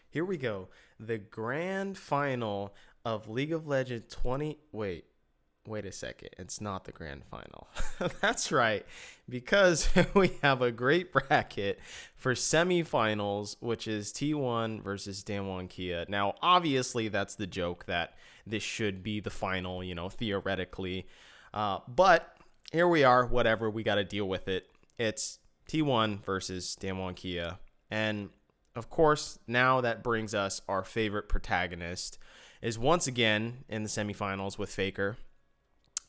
Here we go. The grand final of League of Legends 20. Wait a second. It's not the grand final. That's right. Because we have a great bracket for semifinals, which is T1 versus Damwon Kia. Now, obviously, that's the joke that this should be the final, theoretically. But here we are. Whatever. We got to deal with it. It's T1 versus Damwon Kia. And of course, now that brings us our favorite protagonist is once again in the semifinals with Faker.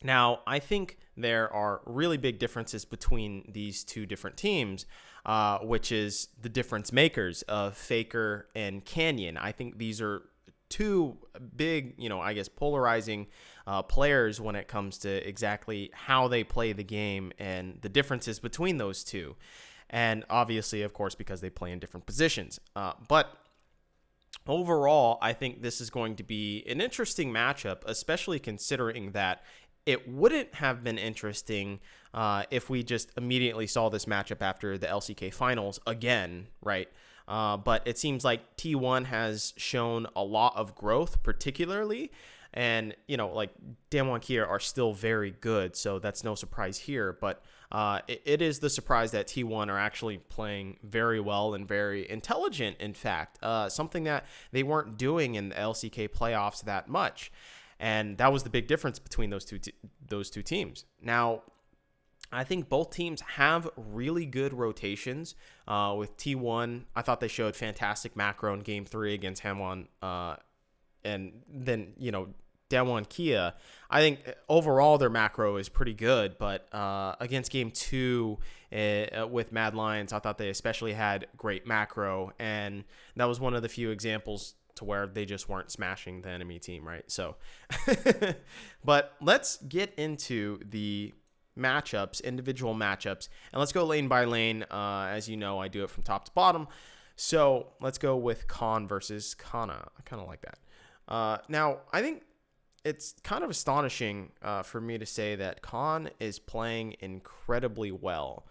Now, I think there are really big differences between these two different teams, which is the difference makers of Faker and Canyon. I think these are two big, polarizing players when it comes to exactly how they play the game and the differences between those two. And obviously, of course, because they play in different positions. But overall, I think this is going to be an interesting matchup, especially considering that it wouldn't have been interesting if we just immediately saw this matchup after the LCK finals again, right? But it seems like T1 has shown a lot of growth, particularly. And, Damwon Kia are still very good, so that's no surprise here. But it is the surprise that T1 are actually playing very well and very intelligent, in fact, something that they weren't doing in the LCK playoffs that much. And that was the big difference between those two teams. Now, I think both teams have really good rotations. With T1, I thought they showed fantastic macro in Game 3 against Hamwon. And then, Damwon Kia, I think overall their macro is pretty good. But against Game 2 with Mad Lions, I thought they especially had great macro. And that was one of the few examples to where they just weren't smashing the enemy team, right? So, but let's get into the matchups, individual matchups, and let's go lane by lane. As you know, I do it from top to bottom. So let's go with Khan versus Kana. I kind of like that. Now, I think it's kind of astonishing for me to say that Khan is playing incredibly well.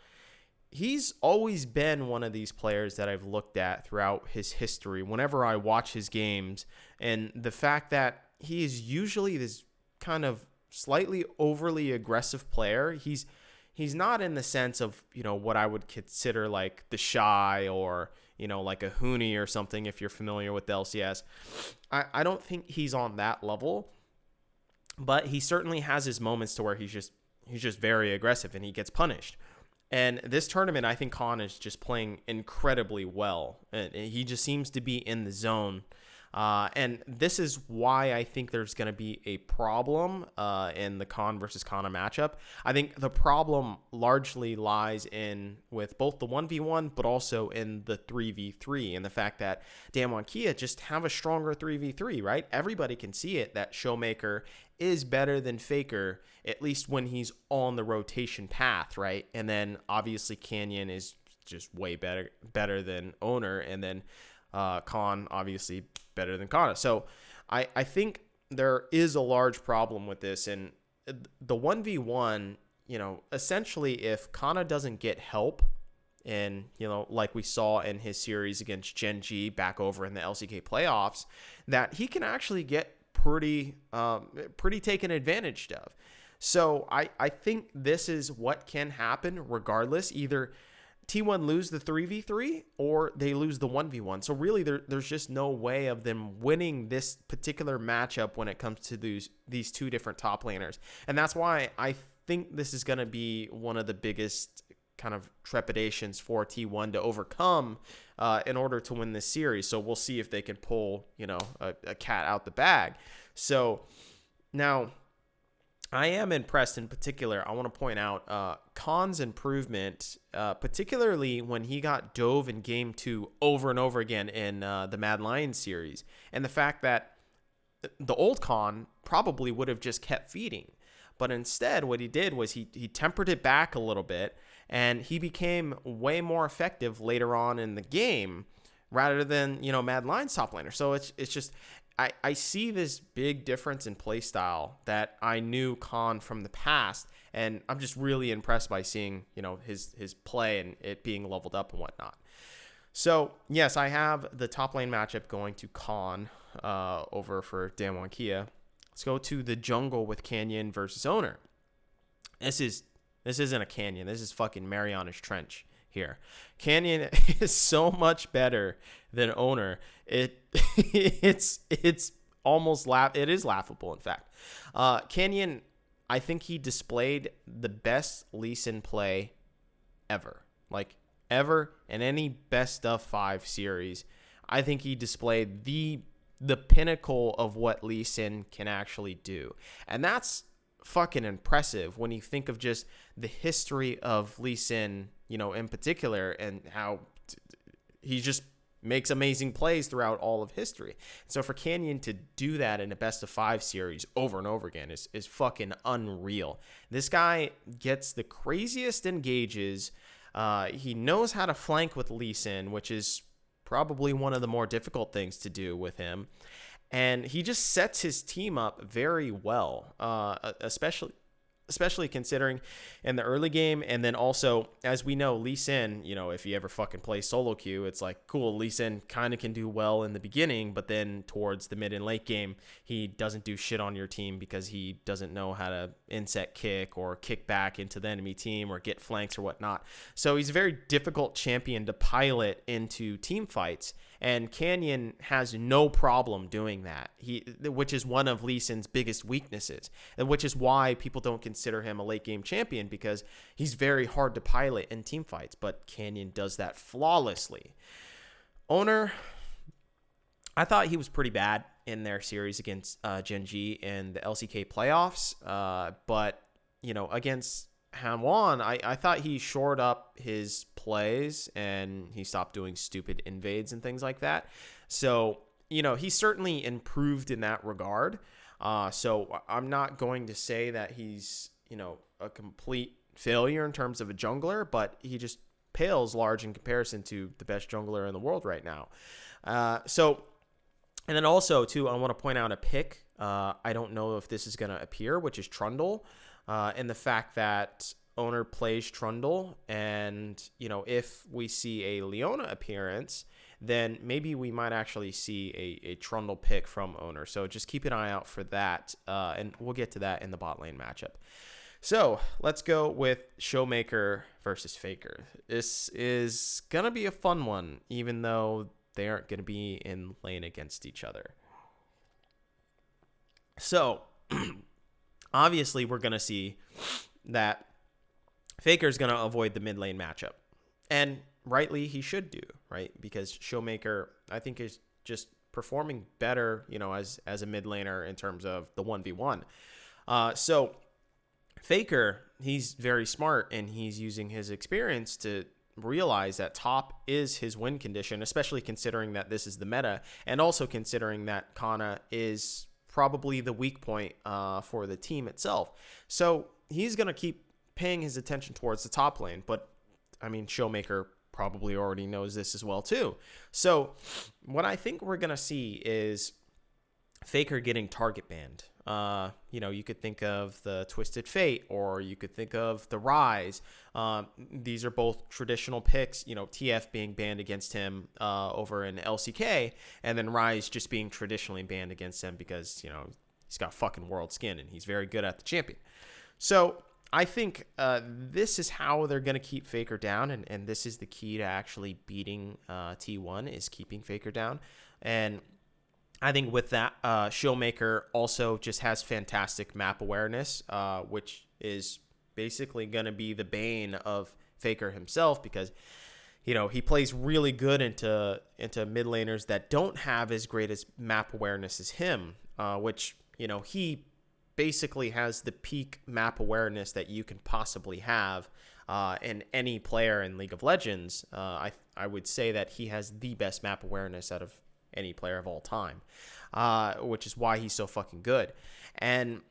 He's always been one of these players that I've looked at throughout his history whenever I watch his games, and the fact that he is usually this kind of slightly overly aggressive player. He's not in the sense of, what I would consider like the Shy or, like a Huni or something, if you're familiar with the LCS. I don't think he's on that level, but he certainly has his moments to where he's just very aggressive and he gets punished. And this tournament, I think Khan is just playing incredibly well. And he just seems to be in the zone. And this is why I think there's going to be a problem in the Khan versus Kana matchup. I think the problem largely lies in with both the 1v1, but also in the 3v3, and the fact that Damwon Kia just have a stronger 3v3, right? Everybody can see it, that Showmaker is better than Faker, at least when he's on the rotation path, right? And then obviously Canyon is just way better than Owner, and then Khan obviously better than Kana. So I think there is a large problem with this, and the 1v1, essentially if Kana doesn't get help, and like we saw in his series against Gen G back over in the LCK playoffs, that he can actually get pretty taken advantage of. So I think this is what can happen regardless. Either T1 lose the 3v3 or they lose the 1v1. So really there's just no way of them winning this particular matchup when it comes to these two different top laners. And that's why I think this is going to be one of the biggest kind of trepidations for T1 to overcome in order to win this series. So we'll see if they can pull, a cat out the bag. So now I am impressed. In particular, I want to point out Khan's improvement, particularly when he got dove in Game 2 over and over again in the Mad Lions series, and the fact that the old Khan probably would have just kept feeding. But instead, what he did was he tempered it back a little bit, and he became way more effective later on in the game rather than, Mad Lions top laner. So it's just I see this big difference in play style that I knew Khan from the past, and I'm just really impressed by seeing, his play and it being leveled up and whatnot. So, yes, I have the top lane matchup going to Khan over for Damwon Kia. Let's go to the jungle with Canyon versus Owner. This isn't a canyon. This is fucking Mariana's Trench here. Canyon is so much better than Owner. It's almost it is laughable, in fact. Canyon, I think he displayed the best Lee Sin play ever. Like ever in any best of 5 series. I think he displayed the pinnacle of what Lee Sin can actually do. And that's fucking impressive when you think of just the history of Lee Sin, in particular, and how he just makes amazing plays throughout all of history. So for Canyon to do that in a best of 5 series over and over again is fucking unreal. This guy gets the craziest engages. He knows how to flank with Lee Sin, which is probably one of the more difficult things to do with him. And he just sets his team up very well, especially considering in the early game. And then also, as we know, Lee Sin, if you ever fucking play solo queue, it's like, cool, Lee Sin kind of can do well in the beginning, but then towards the mid and late game, he doesn't do shit on your team because he doesn't know how to inset kick or kick back into the enemy team or get flanks or whatnot. So he's a very difficult champion to pilot into team fights. And Canyon has no problem doing that, which is one of Lee Sin's biggest weaknesses, and which is why people don't consider him a late game champion, because he's very hard to pilot in team fights, but Canyon does that flawlessly. Owner, I thought he was pretty bad in their series against Genji in the LCK playoffs, but, against Damwon, I thought he shored up his plays and he stopped doing stupid invades and things like that. So, he certainly improved in that regard. So I'm not going to say that he's, a complete failure in terms of a jungler, but he just pales large in comparison to the best jungler in the world right now. And then also, too, I want to point out a pick. I don't know if this is going to appear, which is Trundle. And the fact that Owner plays Trundle, and if we see a Leona appearance, then maybe we might actually see a Trundle pick from Owner. So just keep an eye out for that, and we'll get to that in the bot lane matchup. So let's go with Showmaker versus Faker. This is gonna be a fun one, even though they aren't gonna be in lane against each other. So obviously, we're going to see that Faker's going to avoid the mid lane matchup. And rightly, he should do, right? Because Showmaker, I think, is just performing better, as a mid laner in terms of the 1v1. So Faker, he's very smart, and he's using his experience to realize that top is his win condition, especially considering that this is the meta, and also considering that Kana is probably the weak point for the team itself. So he's going to keep paying his attention towards the top lane. But, Showmaker probably already knows this as well, too. So what I think we're going to see is Faker getting target banned. You could think of the Twisted Fate, or you could think of the Rise. These are both traditional picks, TF being banned against him over in LCK, and then Rise just being traditionally banned against him because, he's got fucking world skin and he's very good at the champion. So I think this is how they're going to keep Faker down, and this is the key to actually beating T1 is keeping Faker down. And I think with that, Showmaker also just has fantastic map awareness, which is basically going to be the bane of Faker himself, because he plays really good into mid laners that don't have as great as map awareness as him, which he basically has the peak map awareness that you can possibly have in any player in League of Legends. I would say that he has the best map awareness out of any player of all time, which is why he's so fucking good. And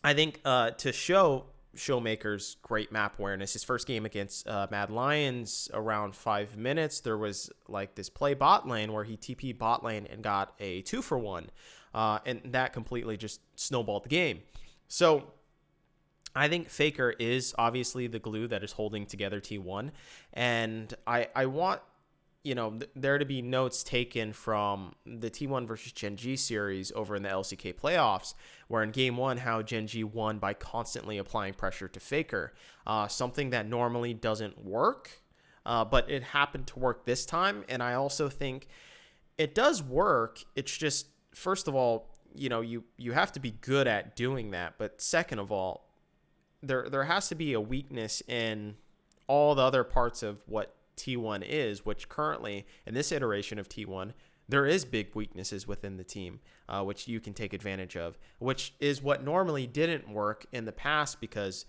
I think to show Showmaker's great map awareness, his first game against Mad Lions, around 5 minutes, there was like this play bot lane where he TP'd bot lane and got a 2-for-1, and that completely just snowballed the game. So I think Faker is obviously the glue that is holding together T1, and I want there to be notes taken from the T1 versus Gen G series over in the LCK playoffs, where in game one, how Gen G won by constantly applying pressure to Faker, something that normally doesn't work, but it happened to work this time. And I also think it does work. It's just, first of all, you have to be good at doing that. But second of all, there has to be a weakness in all the other parts of what T1 is, which currently in this iteration of T1, there is big weaknesses within the team, which you can take advantage of, which is what normally didn't work in the past because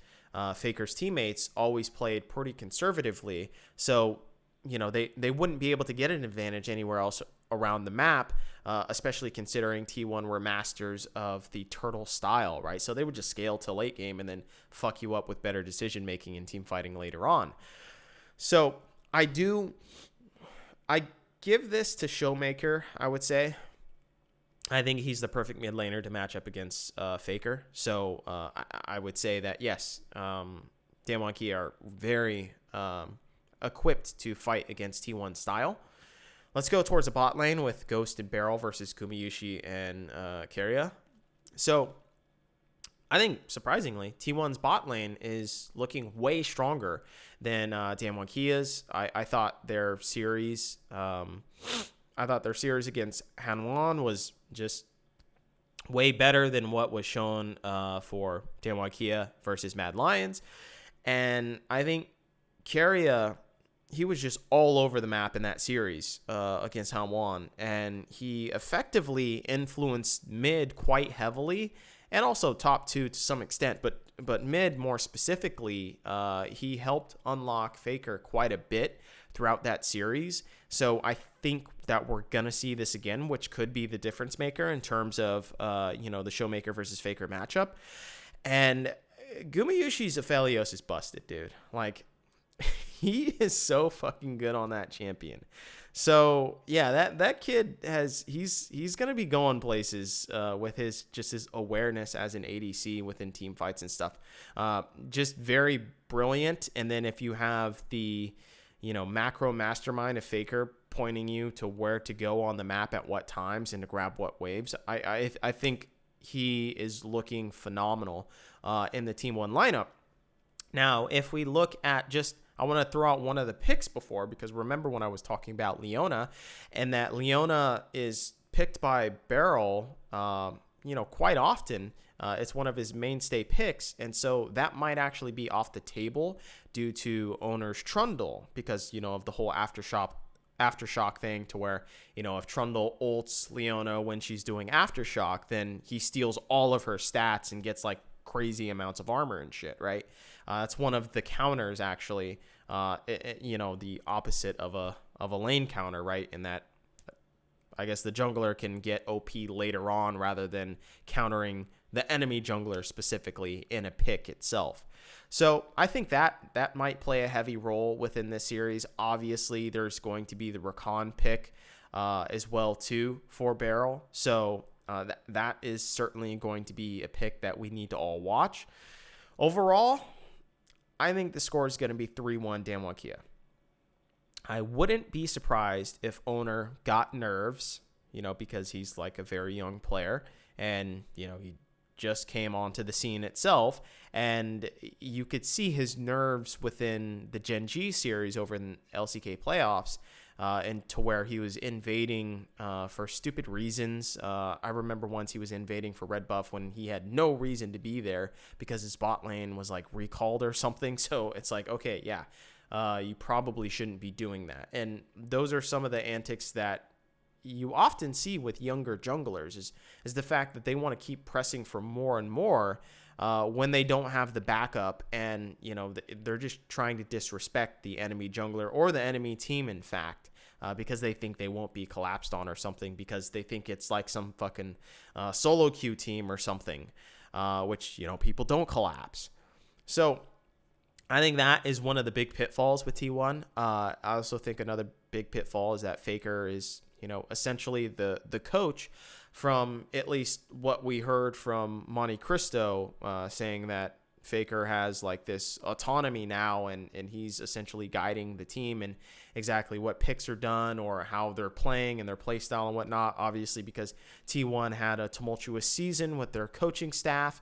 Faker's teammates always played pretty conservatively. So, they wouldn't be able to get an advantage anywhere else around the map, especially considering T1 were masters of the turtle style, right? So they would just scale to late game and then fuck you up with better decision making and team fighting later on. So I give this to Showmaker, I would say. I think he's the perfect mid laner to match up against Faker. So I would say that, yes, Damwon Kia are very equipped to fight against T1 style. Let's go towards the bot lane with Ghost and Beryl versus Gumayusi and Keria. So I think, surprisingly, T1's bot lane is looking way stronger than Damwon Kia's. I thought their series, against Hanwon was just way better than what was shown for Damwon Kia versus Mad Lions. And I think Keria, he was just all over the map in that series against Hanwon, and he effectively influenced mid quite heavily, and also top two to some extent, but mid more specifically, he helped unlock Faker quite a bit throughout that series. So I think that we're gonna see this again, which could be the difference maker in terms of the Showmaker versus Faker matchup. And Gumayusi's Aphelios is busted, dude. Like, he is so fucking good on that champion. So yeah, that kid he's gonna be going places with his awareness as an ADC within team fights and stuff. Just very brilliant. And then if you have the macro mastermind of Faker pointing you to where to go on the map at what times and to grab what waves, I think he is looking phenomenal in the Team 1 lineup. Now, if we look at I want to throw out one of the picks before, because remember when I was talking about Leona, and that Leona is picked by Beryl, quite often. It's one of his mainstay picks, and so that might actually be off the table due to owner's Trundle, because, of the whole Aftershock thing, to where, if Trundle ults Leona when she's doing Aftershock, then he steals all of her stats and gets like crazy amounts of armor and shit, right? It's one of the counters, actually, the opposite of a lane counter, right? In that, I guess the jungler can get OP later on rather than countering the enemy jungler specifically in a pick itself. So I think that might play a heavy role within this series. Obviously, there's going to be the Rakan pick as well too for Beryl. So that is certainly going to be a pick that we need to all watch. Overall, I think the score is going to be 3-1 Damwon Kia. I wouldn't be surprised if owner got nerves, because he's like a very young player, and, he just came onto the scene itself, and you could see his nerves within the Gen G series over in LCK playoffs, and to where he was invading for stupid reasons. I remember once he was invading for red buff when he had no reason to be there because his bot lane was like recalled or something. So it's like, okay, yeah, you probably shouldn't be doing that. And those are some of the antics that you often see with younger junglers, is the fact that they want to keep pressing for more and more when they don't have the backup, and they're just trying to disrespect the enemy jungler or the enemy team, in fact, because they think they won't be collapsed on or something, because they think it's like some fucking solo queue team or something, which people don't collapse. So I think that is one of the big pitfalls with T1. I also think another big pitfall is that Faker is essentially the coach, from at least what we heard from Monte Cristo, saying that Faker has like this autonomy now, and he's essentially guiding the team and exactly what picks are done or how they're playing and their play style and whatnot. Obviously, because T1 had a tumultuous season with their coaching staff.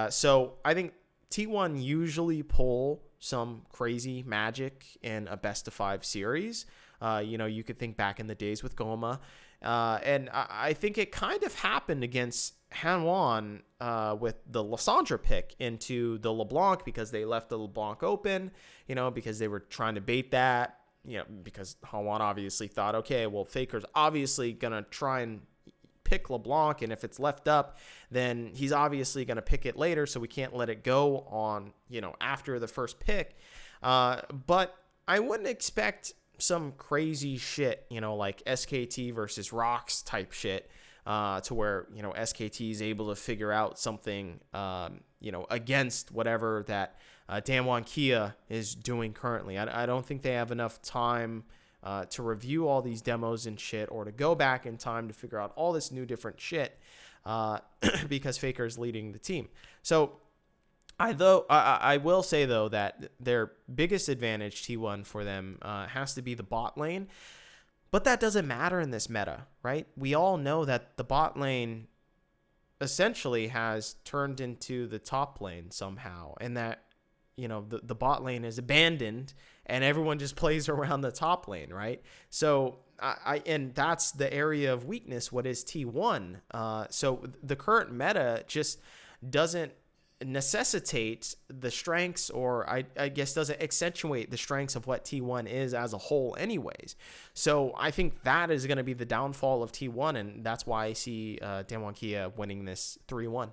So I think T1 usually pull some crazy magic in a best of 5 series. You could think back in the days with Goma. And I think it kind of happened against Hanwon with the Lysandra pick into the LeBlanc, because they left the LeBlanc open, because they were trying to bait that, because Hanwon obviously thought, okay, well, Faker's obviously going to try and pick LeBlanc, and if it's left up, then he's obviously going to pick it later, so we can't let it go on, after the first pick. But I wouldn't expect some crazy shit, like SKT versus Rocks type shit, to where, SKT is able to figure out something, against whatever that Damwon Kia is doing currently. I don't think they have enough time to review all these demos and shit, or to go back in time to figure out all this new different shit, because Faker is leading the team. So I will say, though, that their biggest advantage, T1, for them has to be the bot lane. But that doesn't matter in this meta, right? We all know that the bot lane essentially has turned into the top lane somehow, and that, the bot lane is abandoned and everyone just plays around the top lane, right? So and that's the area of weakness, what is T1. So the current meta just doesn't necessitate the strengths, or I guess doesn't accentuate the strengths of what T1 is as a whole anyways. So I think that is going to be the downfall of T1, and that's why I see Damwon Kia winning this 3-1.